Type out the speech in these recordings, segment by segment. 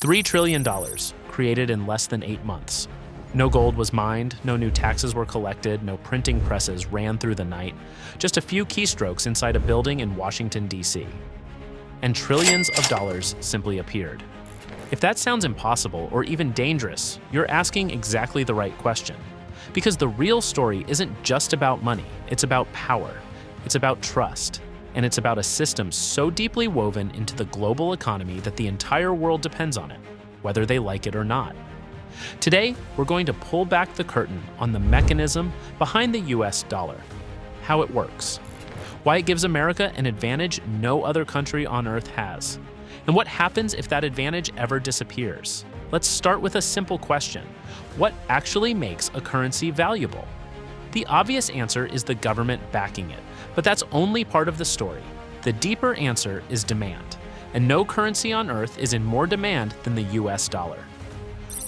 $3 trillion, created in less than 8 months. No gold was mined, no new taxes were collected, no printing presses ran through the night, just a few keystrokes inside a building in Washington, D.C. And trillions of dollars simply appeared. If that sounds impossible or even dangerous, you're asking exactly the right question. Because the real story isn't just about money, it's about power, it's about trust, and it's about a system so deeply woven into the global economy that the entire world depends on it, whether they like it or not. Today, we're going to pull back the curtain on the mechanism behind the US dollar, how it works, why it gives America an advantage no other country on earth has, and what happens if that advantage ever disappears. Let's start with a simple question. What actually makes a currency valuable? The obvious answer is the government backing it, but that's only part of the story. The deeper answer is demand, and no currency on earth is in more demand than the US dollar.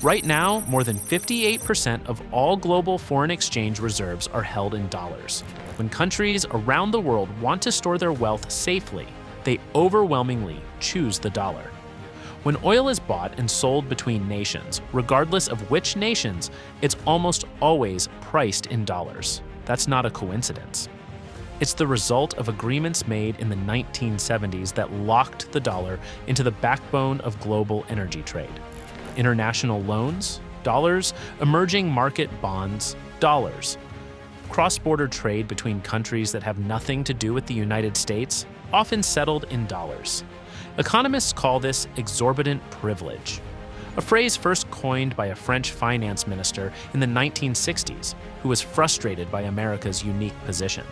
Right now, more than 58% of all global foreign exchange reserves are held in dollars. When countries around the world want to store their wealth safely, they overwhelmingly choose the dollar. When oil is bought and sold between nations, regardless of which nations, it's almost always priced in dollars. That's not a coincidence. It's the result of agreements made in the 1970s that locked the dollar into the backbone of global energy trade. International loans, dollars. Emerging market bonds, dollars. Cross-border trade between countries that have nothing to do with the United States, often settled in dollars. Economists call this exorbitant privilege, a phrase first coined by a French finance minister in the 1960s who was frustrated by America's unique position.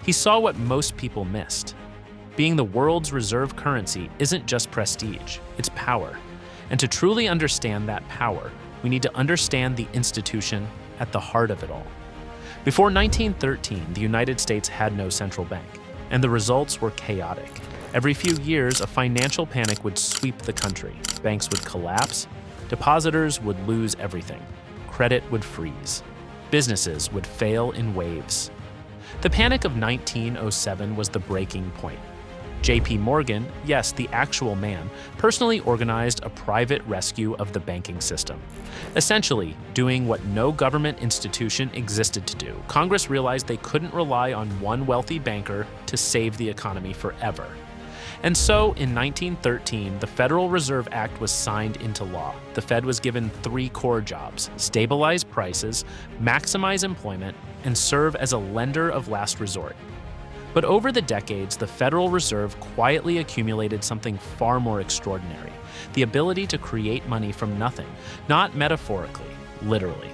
He saw what most people missed. Being the world's reserve currency isn't just prestige, it's power. And to truly understand that power, we need to understand the institution at the heart of it all. Before 1913, the United States had no central bank, and the results were chaotic. Every few years, a financial panic would sweep the country. Banks would collapse, depositors would lose everything, credit would freeze, businesses would fail in waves. The Panic of 1907 was the breaking point. J.P. Morgan, yes, the actual man, personally organized a private rescue of the banking system. Essentially, doing what no government institution existed to do, Congress realized they couldn't rely on one wealthy banker to save the economy forever. And so, in 1913, the Federal Reserve Act was signed into law. The Fed was given 3 core jobs: stabilize prices, maximize employment, and serve as a lender of last resort. But over the decades, the Federal Reserve quietly accumulated something far more extraordinary: the ability to create money from nothing, not metaphorically, literally.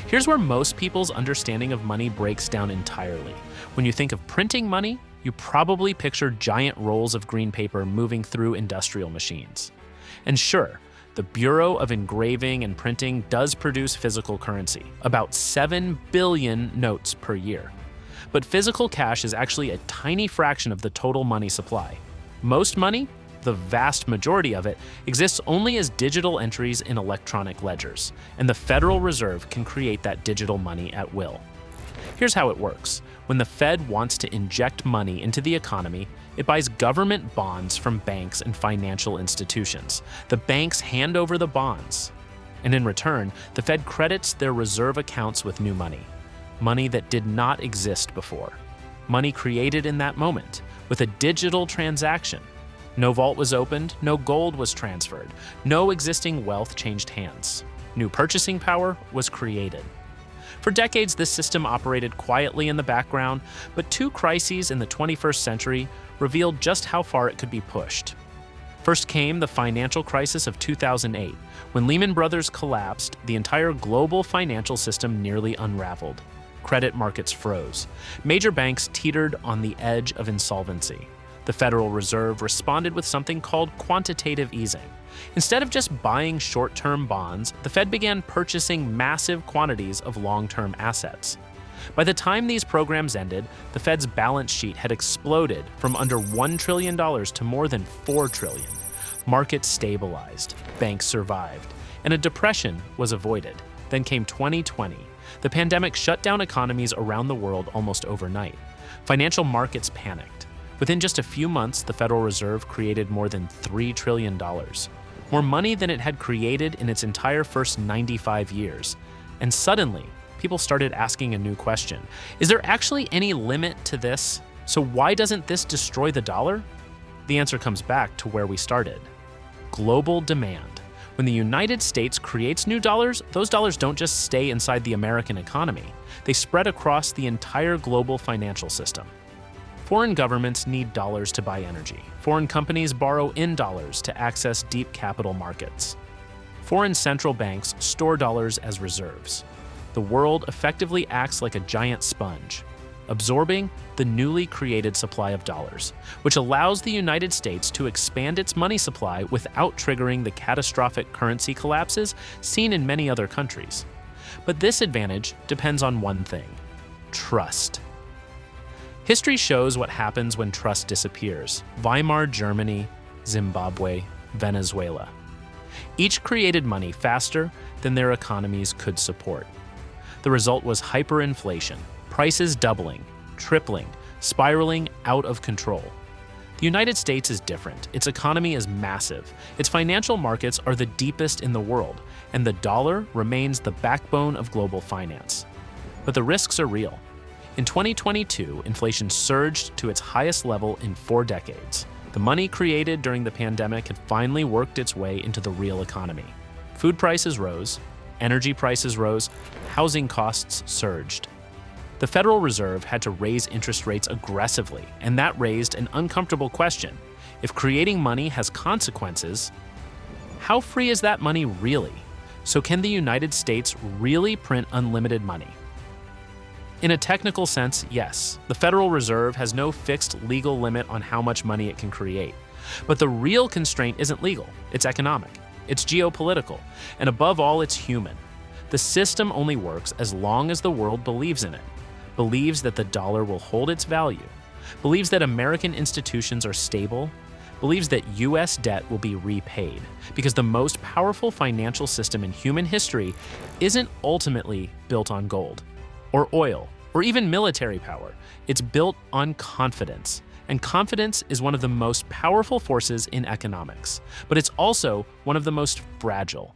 Here's where most people's understanding of money breaks down entirely. When you think of printing money, you probably picture giant rolls of green paper moving through industrial machines. And sure, the Bureau of Engraving and Printing does produce physical currency, about 7 billion notes per year. But physical cash is actually a tiny fraction of the total money supply. Most money, the vast majority of it, exists only as digital entries in electronic ledgers, and the Federal Reserve can create that digital money at will. Here's how it works. When the Fed wants to inject money into the economy, it buys government bonds from banks and financial institutions. The banks hand over the bonds, and in return, the Fed credits their reserve accounts with new money. Money that did not exist before. Money created in that moment, with a digital transaction. No vault was opened, no gold was transferred, no existing wealth changed hands. New purchasing power was created. For decades, this system operated quietly in the background, but 2 crises in the 21st century revealed just how far it could be pushed. First came the financial crisis of 2008. When Lehman Brothers collapsed, the entire global financial system nearly unraveled. Credit markets froze. Major banks teetered on the edge of insolvency. The Federal Reserve responded with something called quantitative easing. Instead of just buying short-term bonds, the Fed began purchasing massive quantities of long-term assets. By the time these programs ended, the Fed's balance sheet had exploded from under $1 trillion to more than $4 trillion. Markets stabilized, banks survived, and a depression was avoided. Then came 2020. The pandemic shut down economies around the world almost overnight. Financial markets panicked. Within just a few months, the Federal Reserve created more than $3 trillion. more money than it had created in its entire first 95 years. And suddenly, people started asking a new question. Is there actually any limit to this? So why doesn't this destroy the dollar? The answer comes back to where we started. Global demand. When the United States creates new dollars, those dollars don't just stay inside the American economy. They spread across the entire global financial system. Foreign governments need dollars to buy energy. Foreign companies borrow in dollars to access deep capital markets. Foreign central banks store dollars as reserves. The world effectively acts like a giant sponge, absorbing the newly created supply of dollars, which allows the United States to expand its money supply without triggering the catastrophic currency collapses seen in many other countries. But this advantage depends on one thing: trust. History shows what happens when trust disappears. Weimar Germany, Zimbabwe, Venezuela. Each created money faster than their economies could support. The result was hyperinflation, prices doubling, tripling, spiraling out of control. The United States is different. Its economy is massive. Its financial markets are the deepest in the world, and the dollar remains the backbone of global finance. But the risks are real. In 2022, inflation surged to its highest level in 4 decades. The money created during the pandemic had finally worked its way into the real economy. Food prices rose, energy prices rose, housing costs surged. The Federal Reserve had to raise interest rates aggressively, and that raised an uncomfortable question. If creating money has consequences, how free is that money really? So can the United States really print unlimited money? In a technical sense, yes. The Federal Reserve has no fixed legal limit on how much money it can create. But the real constraint isn't legal, it's economic, it's geopolitical, and above all, it's human. The system only works as long as the world believes in it, believes that the dollar will hold its value, believes that American institutions are stable, believes that US debt will be repaid, because the most powerful financial system in human history isn't ultimately built on gold, or oil, or even military power. It's built on confidence. And confidence is one of the most powerful forces in economics, but it's also one of the most fragile.